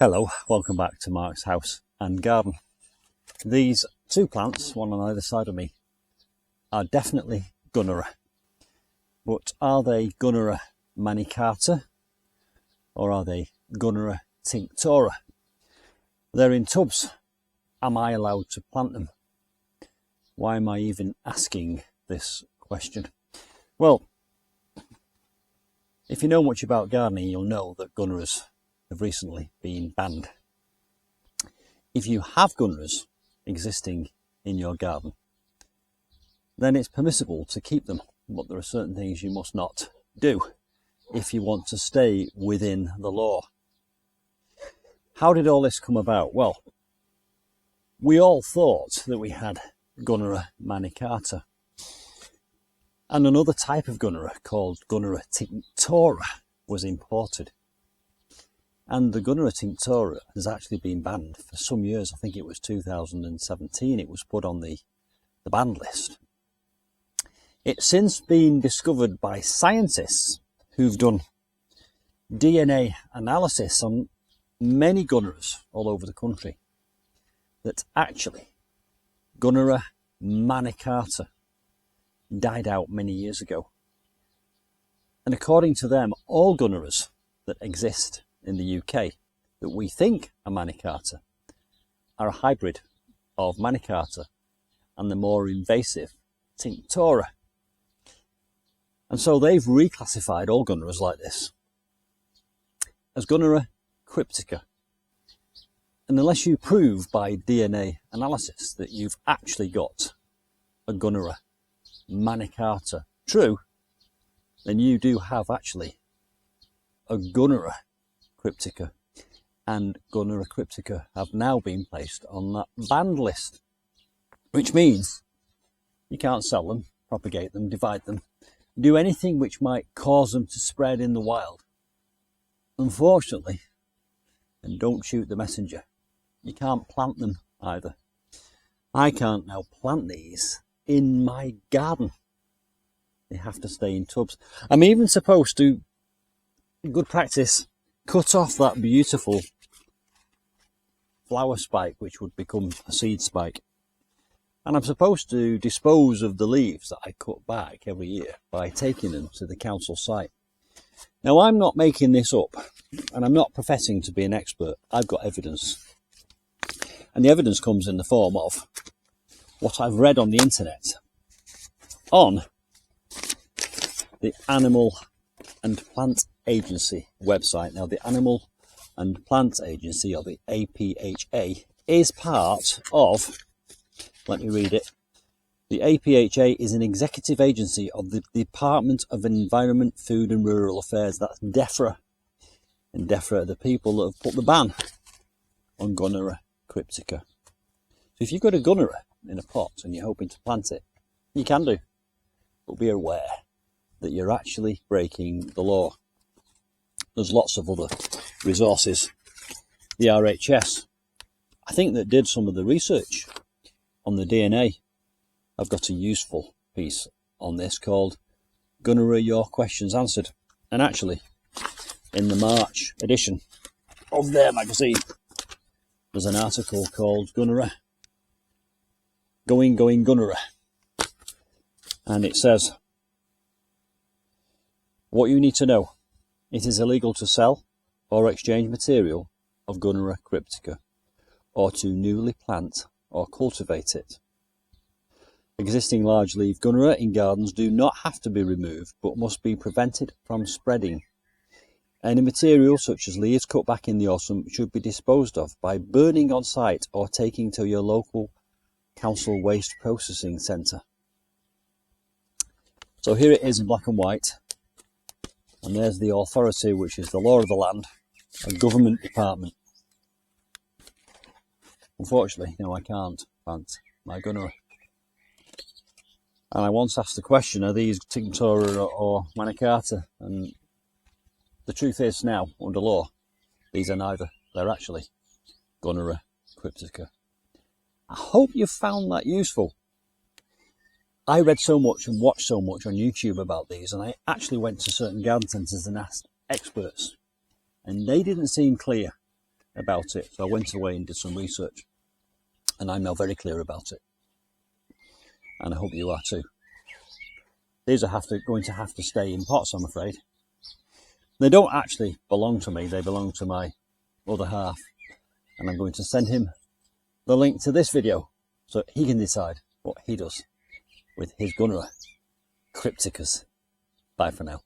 Hello, welcome back to Mark's House and Garden. These two plants, one on either side of me, are definitely Gunnera. But are they Gunnera Manicata or are they Gunnera Tinctoria? They're in tubs. Am I allowed to plant them? Why am I even asking this question? Well, if you know much about gardening, you'll know that Gunneras have recently been banned. If you have Gunneras existing in your garden, then it's permissible to keep them, but there are certain things you must not do if you want to stay within the law. How did all this come about? Well, we all thought that we had Gunnera Manicata, and another type of Gunnera called Gunnera Tinctoria was imported. And the Gunnera Tinctoria has actually been banned for some years. I think it was 2017 it was put on the banned list. It's since been discovered by scientists who've done DNA analysis on many Gunneras all over the country that actually Gunnera Manicata died out many years ago. And according to them, all Gunneras that exist in the UK that we think are Manicata are a hybrid of Manicata and the more invasive Tinctoria. And so they've reclassified all Gunneras like this as Gunnera Cryptica. And unless you prove by DNA analysis that you've actually got a Gunnera Manicata true, then you do have actually a Gunnera Cryptica, and Gunnera Cryptica have now been placed on that banned list, which means you can't sell them, propagate them, divide them, do anything which might cause them to spread in the wild. Unfortunately, and don't shoot the messenger, you can't plant them either. I can't now plant these in my garden. They have to stay in tubs. I'm even supposed to, good practice, cut off that beautiful flower spike which would become a seed spike. And I'm supposed to dispose of the leaves that I cut back every year by taking them to the council site. Now, I'm not making this up, and I'm not professing to be an expert. I've got evidence. And the evidence comes in the form of what I've read on the internet on the Animal and Plant Agency website. Now, the Animal and Plant Agency, or the APHA, is part of, let me read it, the APHA is an executive agency of the Department of Environment, Food and Rural Affairs. That's DEFRA. And DEFRA are the people that have put the ban on Gunnera Cryptica. So if you've got a Gunnera in a pot and you're hoping to plant it, you can do. But be aware that you're actually breaking the law. There's lots of other resources. The RHS, I think, that did some of the research on the DNA. I've got a useful piece on this called Gunnera Your Questions Answered. And actually, in the March edition of their magazine, there's an article called Gunnera, Going Gunnera. And it says, what you need to know. It is illegal to sell or exchange material of Gunnera Cryptica or to newly plant or cultivate it. Existing large leaf Gunnera in gardens do not have to be removed but must be prevented from spreading. Any material such as leaves cut back in the autumn should be disposed of by burning on site or taking to your local council waste processing centre. So here it is in black and white. And there's the authority, which is the law of the land, a government department. Unfortunately, no, I can't plant my Gunnera. And I once asked the question, are these Tinctoria or Manicata? And the truth is now, under law, these are neither. They're actually Gunnera Cryptica. I hope you found that useful. I read so much and watched so much on YouTube about these, and I actually went to certain garden centres and asked experts, and they didn't seem clear about it. So I went away and did some research, and I'm now very clear about it. And I hope you are too. These are going to have to stay in pots, I'm afraid. They don't actually belong to me, they belong to my other half. And I'm going to send him the link to this video so he can decide what he does with his Gunnera Crypticas. Bye for now.